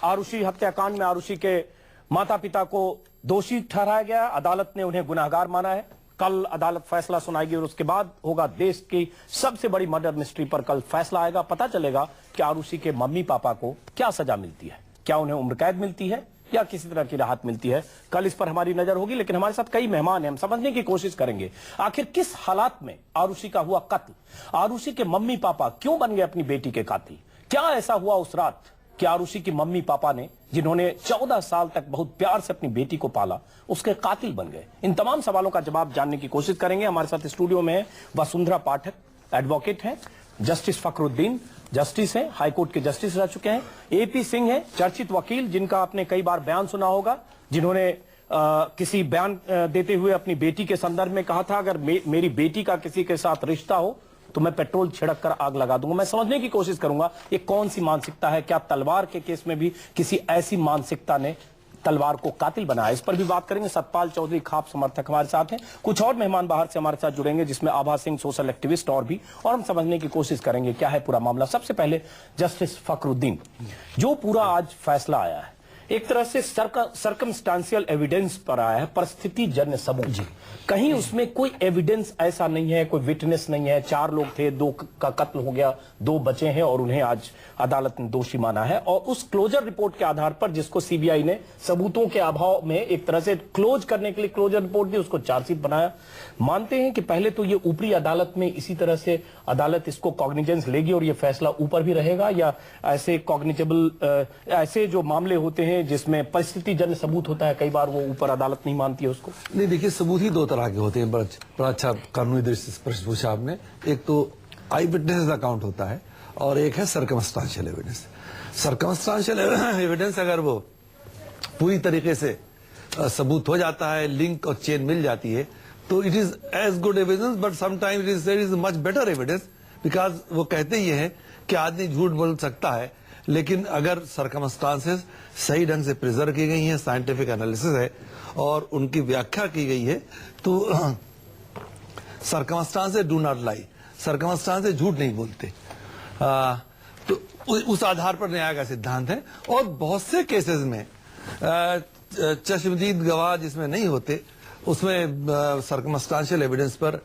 आरुषि हत्याकांड में आरुषि के माता पिता को दोषी ठहराया गया। अदालत ने उन्हें गुनाहगार माना है। कल अदालत फैसला सुनाएगी और उसके बाद होगा देश की सबसे बड़ी मर्डर मिस्ट्री पर कल फैसला आएगा। पता चलेगा कि आरुषि के मम्मी पापा को क्या सजा मिलती है, क्या उन्हें उम्र कैद मिलती है या किसी तरह की राहत मिलती है। कल इस पर हमारी नजर होगी, लेकिन हमारे साथ कई मेहमान हैं। हम समझने की कोशिश करेंगे आखिर किस हालात में आरुषि का हुआ कत्ल, आरुषि के मम्मी पापा क्यों बन गए अपनी बेटी के कातिल, क्या ऐसा हुआ उस रात कि आरुषि की मम्मी पापा ने, जिन्होंने 14 साल तक बहुत प्यार से अपनी बेटी को पाला, उसके कातिल बन गए। इन तमाम सवालों का जवाब जानने की कोशिश करेंगे। हमारे साथ स्टूडियो में वसुंधरा पाठक एडवोकेट हैं, जस्टिस फखरुद्दीन जस्टिस हैं, हाईकोर्ट के जस्टिस रह चुके हैं, एपी सिंह हैं, चर्चित वकील जिनका आपने कई बार बयान सुना होगा, जिन्होंने किसी बयान देते हुए अपनी बेटी के संदर्भ में कहा था अगर मेरी बेटी का किसी के साथ रिश्ता हो तो मैं पेट्रोल छिड़क कर आग लगा दूंगा। मैं समझने की कोशिश करूंगा ये कौन सी मानसिकता है, क्या तलवार के केस में भी किसी ऐसी मानसिकता ने तलवार को कातिल बनाया, इस पर भी बात करेंगे। सतपाल चौधरी खाप समर्थक हमारे साथ हैं, कुछ और मेहमान बाहर से हमारे साथ जुड़ेंगे जिसमें आभा सिंह सोशल एक्टिविस्ट और हम समझने की कोशिश करेंगे क्या है पूरा मामला। सबसे पहले जस्टिस फखरुद्दीन, जो पूरा आज फैसला आया है एक तरह से सर्कमस्टांशियल एविडेंस पर आया है, परिस्थिति जन्य सबूत। कहीं उसमें कोई एविडेंस ऐसा नहीं है, कोई विटनेस नहीं है। 4 लोग थे, 2 का कत्ल हो गया, 2 बचे हैं और उन्हें आज अदालत ने दोषी माना है। और उस क्लोजर रिपोर्ट के आधार पर जिसको सीबीआई ने सबूतों के अभाव में एक तरह से क्लोज करने के लिए क्लोजर रिपोर्ट दी, उसको चार्जशीट बनाया। मानते हैं कि पहले तो ये ऊपरी अदालत में इसी तरह से अदालत इसको कॉग्निजेंस लेगी और ये फैसला ऊपर भी रहेगा, या ऐसे कॉग्निजेबल ऐसे जो मामले होते हैं जिसमें परिस्थिति जन्य सबूत होता है, कई बार वो ऊपर अदालत नहीं मानती है उसको? नहीं, देखिए सबूत ही 2 तरह के होते हैं। बड़ा अच्छा कानूनी दृष्टि से प्रश्न पूछा आपने। एक तो आई विटनेस अकाउंट होता है और एक है सर्कमस्टांशियल एविडेंस। सर्कमस्टांशियल एविडेंस अगर वो पूरी तरीके से सबूत हो जाता है, लिंक और चेन मिल जाती है, तो it is as good evidence, but sometimes there is much better evidence, because वो कहते ही है कि आदमी झूठ बोल सकता है, लेकिन अगर सर्कमस्टांसेस सही ढंग से प्रिजर्व की गई हैं, साइंटिफिक एनालिसिस है और उनकी व्याख्या की गई है, तो circumstances do not lie, circumstances झूठ नहीं बोलते। तो उस आधार पर न्याय का सिद्धांत है। और बहुत से केसेस में चश्मदीद गवाह जिसमें नहीं होते, उसमें सर्कमस्टांशियल एविडेंस पर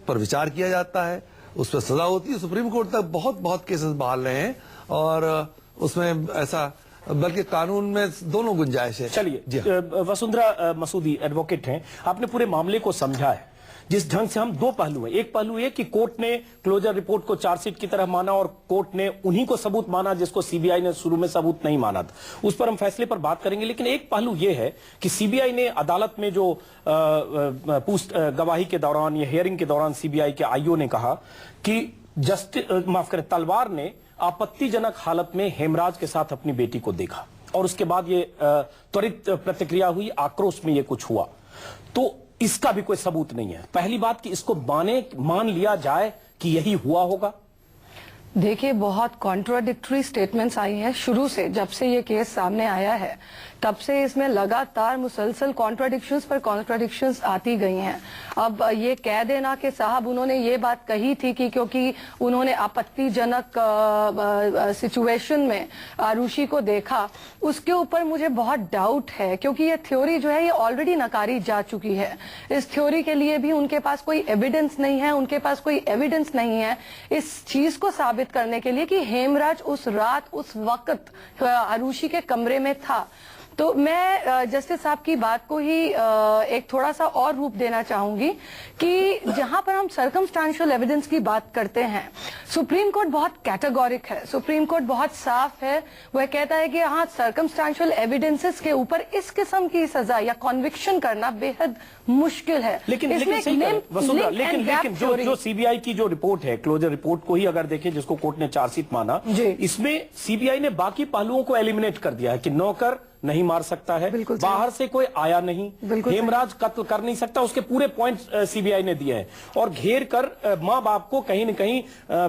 विचार किया जाता है, उस पर सजा होती है। सुप्रीम कोर्ट तक बहुत केसेस बहाल रहे हैं और उसमें ऐसा, बल्कि कानून में दोनों गुंजाइश है। चलिए, वसुंधरा मसूदी एडवोकेट हैं, आपने पूरे मामले को समझा है जिस ढंग से। हम 2 पहलू हैं। एक पहलू है कि कोर्ट ने क्लोजर रिपोर्ट को चार्जशीट की तरह माना और कोर्ट ने उन्हीं को सबूत माना जिसको सीबीआई ने शुरू में सबूत नहीं माना था। उस पर हम फैसले पर बात करेंगे, लेकिन एक पहलू यह है कि सीबीआई ने अदालत में जो गवाही के दौरान या हियरिंग के दौरान सीबीआई के आईओ ने कहा कि माफ करें, तलवार ने आपत्तिजनक हालत में हेमराज के साथ अपनी बेटी को देखा और उसके बाद ये त्वरित प्रतिक्रिया हुई, आक्रोश में ये कुछ हुआ। तो इसका भी कोई सबूत नहीं है। पहली बात कि इसको मान लिया जाए कि यही हुआ होगा। देखिए, बहुत कॉन्ट्राडिक्टरी स्टेटमेंट्स आई हैं शुरू से। जब से ये केस सामने आया है तब से इसमें लगातार मुसलसल कॉन्ट्राडिक्शंस पर कॉन्ट्राडिक्शंस आती गई हैं। अब ये कह देना कि साहब उन्होंने ये बात कही थी कि क्योंकि उन्होंने आपत्तिजनक सिचुएशन में आरुषि को देखा, उसके ऊपर मुझे बहुत डाउट है, क्योंकि ये थ्योरी जो है ये ऑलरेडी नकारी जा चुकी है। इस थ्योरी के लिए भी उनके पास कोई एविडेंस नहीं है, उनके पास कोई एविडेंस नहीं है इस चीज को साबित करने के लिए कि हेमराज उस रात उस वक्त आरुषि के कमरे में था। तो मैं जस्टिस साहब की बात को ही एक थोड़ा सा और रूप देना चाहूंगी कि जहां पर हम सर्कमस्टांशियल एविडेंस की बात करते हैं, सुप्रीम कोर्ट बहुत कैटेगोरिक है, सुप्रीम कोर्ट बहुत साफ है। वह कहता है कि हाँ, सर्कमस्टांशियल एविडेंसेस के ऊपर इस किस्म की सजा या कॉन्विक्शन करना बेहद मुश्किल है। लेकिन जो सीबीआई की जो रिपोर्ट है, क्लोजर रिपोर्ट को ही अगर देखें, जिसको कोर्ट ने चार्जशीट माना, इसमें सीबीआई ने बाकी पहलुओं को एलिमिनेट कर दिया है कि नौकर नहीं मार सकता है, बिल्कुल सही। बाहर से कोई आया नहीं, बिल्कुल सही। हेमराज कत्ल कर नहीं सकता, उसके पूरे पॉइंट सीबीआई ने दिए हैं और घेर कर माँ बाप को कहीं न कहीं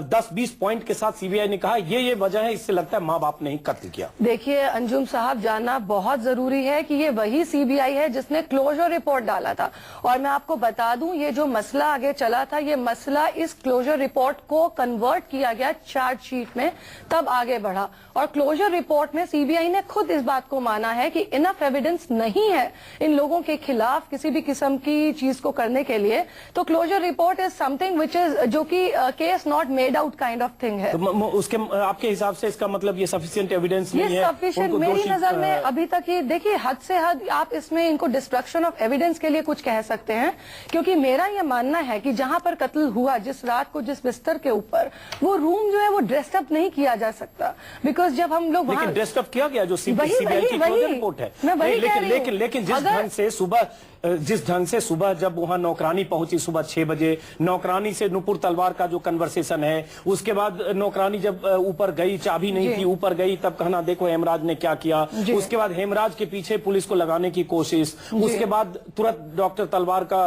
10-20 पॉइंट के साथ सीबीआई ने कहा ये वजह है, इससे लगता है माँ बाप ने ही कत्ल किया। देखिए अंजुम साहब, जानना बहुत जरूरी है कि ये वही सीबीआई है जिसने क्लोजर रिपोर्ट डाला था। और मैं आपको बता दूं, ये जो मसला आगे चला था, ये मसला इस क्लोजर रिपोर्ट को कन्वर्ट किया गया चार्जशीट में, तब आगे बढ़ा। और क्लोजर रिपोर्ट में सीबीआई ने खुद इस बात को माना है कि इनफ एविडेंस नहीं है इन लोगों के खिलाफ किसी भी किस्म की चीज को करने के लिए। तो closure report is something which is, जो कि case not made out kind of thing है। तो उसके आपके हिसाब से इसका मतलब ये सफिशिएंट एविडेंस नहीं ये है? सफिशिएंट उनको मेरी दोषी, नजर में अभी तक ये, देखिए हद से हद आप इसमें इनको डिस्ट्रक्शन ऑफ एविडेंस के लिए कुछ कह सकते हैं, क्योंकि मेरा ये मानना है कि जहां पर कत्ल हुआ, जिस रात को जिस बिस्तर के ऊपर, वो रूम जो है वो ड्रेसअप नहीं किया जा सकता। बिकॉज जब हम लोग लेकिन ड्रेसअप किया गया जो सीबीआई की क्लोजर रिपोर्ट है। मैं वही कह रही हूं। लेकिन जिस ढंग से सुबह जब वहां नौकरानी पहुंची सुबह 6 बजे, नौकरानी से नुपुर तलवार का जो कन्वर्सेशन है, उसके बाद नौकरानी जब ऊपर गई, चाबी नहीं थी, ऊपर गई, तब कहना देखो हेमराज ने क्या किया। उसके बाद हेमराज के पीछे पुलिस को लगाने की कोशिश, उसके बाद तुरंत डॉक्टर तलवार का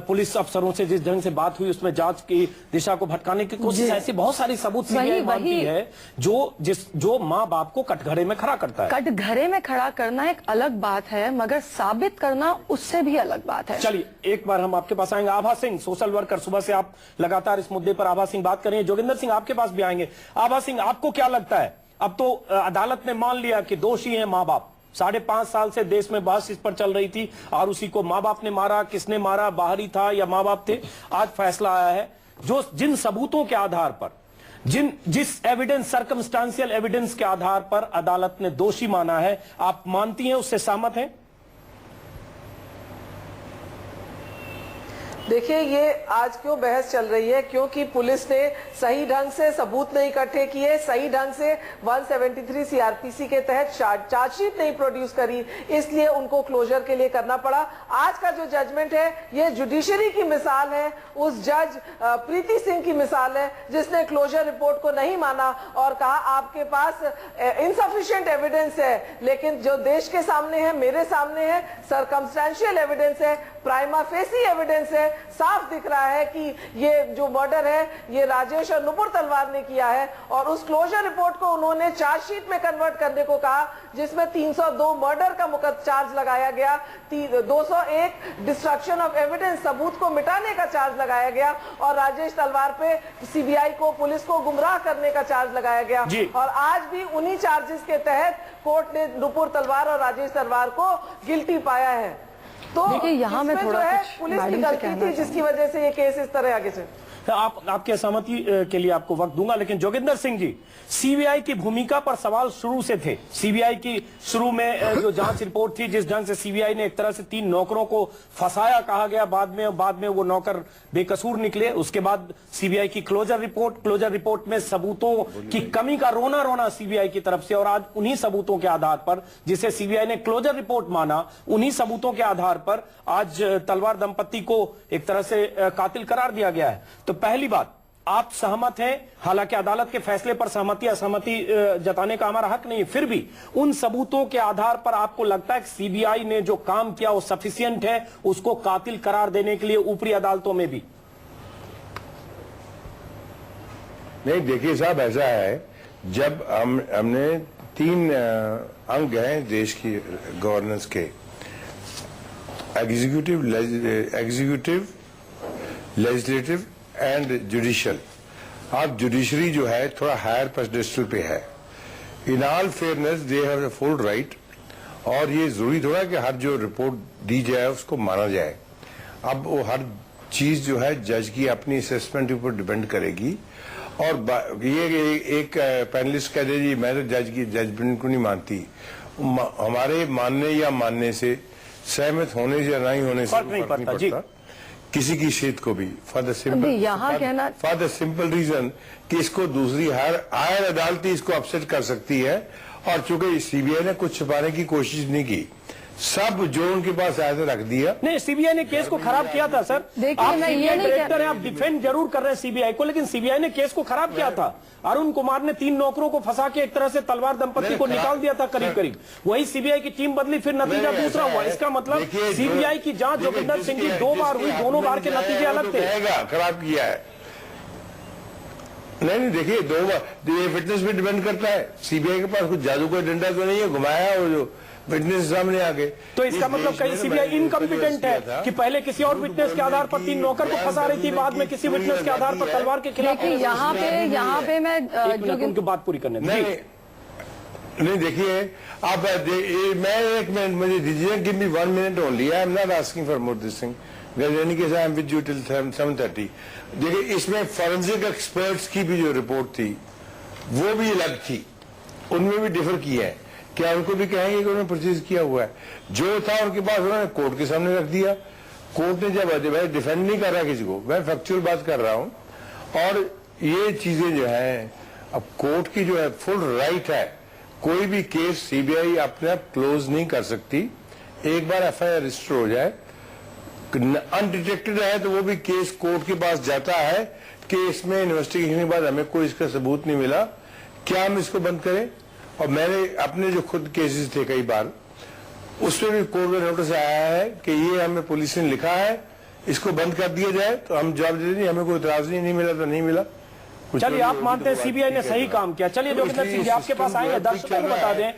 पुलिस अफसरों से जिस ढंग से बात हुई उसमें जांच की दिशा को भटकाने की कोशिश, ऐसे बहुत सारी सबूत सीबीआई मानती है जो माँ बाप को कटघरे में खड़ा करता है। कटघरे में खड़ा करना एक अलग बात है, मगर साबित करना उससे भी अलग बात है। चलिए एक बार हम आपके पास आएंगे। आभा सिंह, सोशल वर्कर, सुबह से आप लगातार इस मुद्दे पर आभा सिंह बात कर रहे हैं। जोगिंदर सिंह आपके पास भी आएंगे। आभा सिंह, आपको क्या लगता है, अब तो अदालत ने मान लिया कि दोषी हैं माँ बाप। 5.5 साल से देश में बहस इस पर चल रही थी और उसी को माँ बाप ने मारा, किसने मारा, बाहरी था या माँ बाप थे। आज फैसला आया है जो जिन सबूतों के आधार पर, जिस एविडेंस, सर्कमस्टांशियल एविडेंस के आधार पर अदालत ने दोषी माना है, आप मानती हैं, उससे सहमत हैं? देखिए, ये आज क्यों बहस चल रही है, क्योंकि पुलिस ने सही ढंग से सबूत नहीं इकट्ठे किए, सही ढंग से 173 सीआरपीसी के तहत चार्जशीट नहीं प्रोड्यूस करी, इसलिए उनको क्लोजर के लिए करना पड़ा। आज का जो जजमेंट है ये जुडिशरी की मिसाल है, उस जज प्रीति सिंह की मिसाल है जिसने क्लोजर रिपोर्ट को नहीं माना और कहा आपके पास इनसफिशिएंट एविडेंस है, लेकिन जो देश के सामने है, मेरे सामने है, सर्कमस्टेंशियल एविडेंस है, प्राइमा फेसी एविडेंस है, साफ दिख रहा है कि ये जो मर्डर है ये राजेश और नुपुर तलवार ने किया है। और उस क्लोजर रिपोर्ट को उन्होंने चार्जशीट में कन्वर्ट करने को कहा, जिसमें 302 मर्डर का चार्ज लगाया गया, 201 डिस्ट्रक्शन ऑफ एविडेंस, सबूत को मिटाने का चार्ज लगाया गया, और राजेश तलवार पे सीबीआई को, पुलिस को गुमराह करने का चार्ज लगाया गया। और आज भी उन्हीं चार्जेस के तहत कोर्ट ने नुपुर तलवार और राजेश तलवार को गिल्टी पाया है। तो देखिए, यहाँ में थोड़ा जो है कुछ पुलिस की गलती थी जिसकी वजह से ये केस इस तरह आगे चले। आपके सहमति के लिए आपको वक्त दूंगा, लेकिन जोगिंदर सिंह जी, सीबीआई की भूमिका पर सवाल शुरू से थे। सीबीआई की शुरू में जो जांच रिपोर्ट थी, जिस ढंग से सीबीआई ने एक तरह से 3 नौकरों को फंसाया कहा गया, बाद में वो नौकर बेकसूर निकले। उसके बाद सीबीआई की क्लोजर रिपोर्ट में सबूतों की कमी का रोना सीबीआई की तरफ से, और आज उन्हीं सबूतों के आधार पर, जिसे सीबीआई ने क्लोजर रिपोर्ट माना, उन्हीं सबूतों के आधार पर आज तलवार दंपति को एक तरह से कातिल करार दिया गया है। तो पहली बात, आप सहमत हैं, हालांकि अदालत के फैसले पर सहमति असहमति जताने का हमारा हक नहीं है, फिर भी उन सबूतों के आधार पर आपको लगता है कि सीबीआई ने जो काम किया वो सफिशिएंट है उसको कातिल करार देने के लिए ऊपरी अदालतों में भी? नहीं, देखिए साहब, ऐसा है, जब हमने 3 अंग हैं देश की गवर्नेंस के, एग्जीक्यूटिव, लेजिस्लेटिव एंड जुडिशियल। अब जुडिशरी जो है थोड़ा हायर पेडेस्टल पे है। In all fairness they have full right, और ये जरूरी थोड़ा कि हर जो रिपोर्ट दी जाए उसको माना जाए। अब वो हर चीज जो है जज की अपनी असेसमेंट के ऊपर डिपेंड करेगी। और ये एक पैनलिस्ट कह दे जी मैं तो जज की जजमेंट को नहीं मानती, हमारे मानने या मानने से, सहमत होने या नहीं होने से फर्क नहीं पड़ता किसी की शहीद को भी, फॉर द सिंपल रीजन कि इसको दूसरी हायर अदालत इसको अपसेट कर सकती है। और चूंकि सीबीआई ने कुछ छुपाने की कोशिश नहीं की, सब जो उनके पास आया था रख दिया। नहीं, सीबीआई ने केस को खराब किया था सर। देखिए, आप मैं ये सीबीआई नहीं डायरेक्टर हैं, आप डिफेंड जरूर कर रहे हैं सीबीआई को, लेकिन सीबीआई ने केस को खराब किया था। अरुण कुमार ने 3 नौकरों को फंसा के एक तरह से तलवार दंपति को निकाल दिया था करीब करीब। वही सीबीआई की टीम बदली, फिर नतीजा दूसरा हुआ। इसका मतलब सीबीआई की जांच जोगिंदर सिंह की 2 बार हुई, दोनों बार के नतीजे अलग थे। खराब किया है। नहीं, देखिए 2 बार ये फिटनेस पे डिपेंड करता है। सीबीआई के पास कुछ जादू का डंडा तो नहीं है घुमाया और जो विटनेस सामने आ गए। तो इसका मतलब कहीं सीबीआई इनकम्पिटेंट है कि पहले किसी और विटनेस के आधार पर 3 नौकर को फंसा रही थी, बाद में किसी विटनेस के आधार पर तलवार के खिलाफ। देखिए, यहाँ पे मैं उनकी बात पूरी करने दें। नहीं देखिए, आप मैं 1 मिनट मुझे दीजिए, give me 1 minute only, I am not asking for more this thing, any case I am with you till 7:30। देखिए, इसमें फॉरेंसिक एक्सपर्ट्स की भी जो रिपोर्ट थी वो भी अलग थी, उनमें भी डिफर किया है। क्या उनको भी कहेंगे कि उन्होंने परचेज किया हुआ है? जो था उनके पास उन्होंने कोर्ट के सामने रख दिया। कोर्ट ने जब भाई डिफेंड नहीं कर रहा किसी को, मैं फैक्चुअल बात कर रहा हूं। और ये चीजें जो है, अब कोर्ट की जो है फुल राइट है, कोई भी केस सीबीआई अपने आप क्लोज नहीं कर सकती। एक बार एफआईआर रजिस्टर हो जाए, अनडिटेक्टेड है, तो वो भी केस कोर्ट के पास जाता है कि इसमें इन्वेस्टिगेशन के बाद हमें कोई इसका सबूत नहीं मिला, क्या हम इसको बंद करें? और मैंने अपने जो खुद केसेस थे कई बार, उसमें भी कोर्ट में नोटिस आया है कि ये हमें पुलिस ने लिखा है, इसको बंद कर दिया जाए, तो हम जवाब दे दें, हमें कोई इतराज नहीं मिला तो नहीं मिला। चलिए, आप मानते हैं सीबीआई ने सही काम किया। चलिए जोगिंदर सिंह जी, आपके पास आएंगे, दर्शकों को बता दें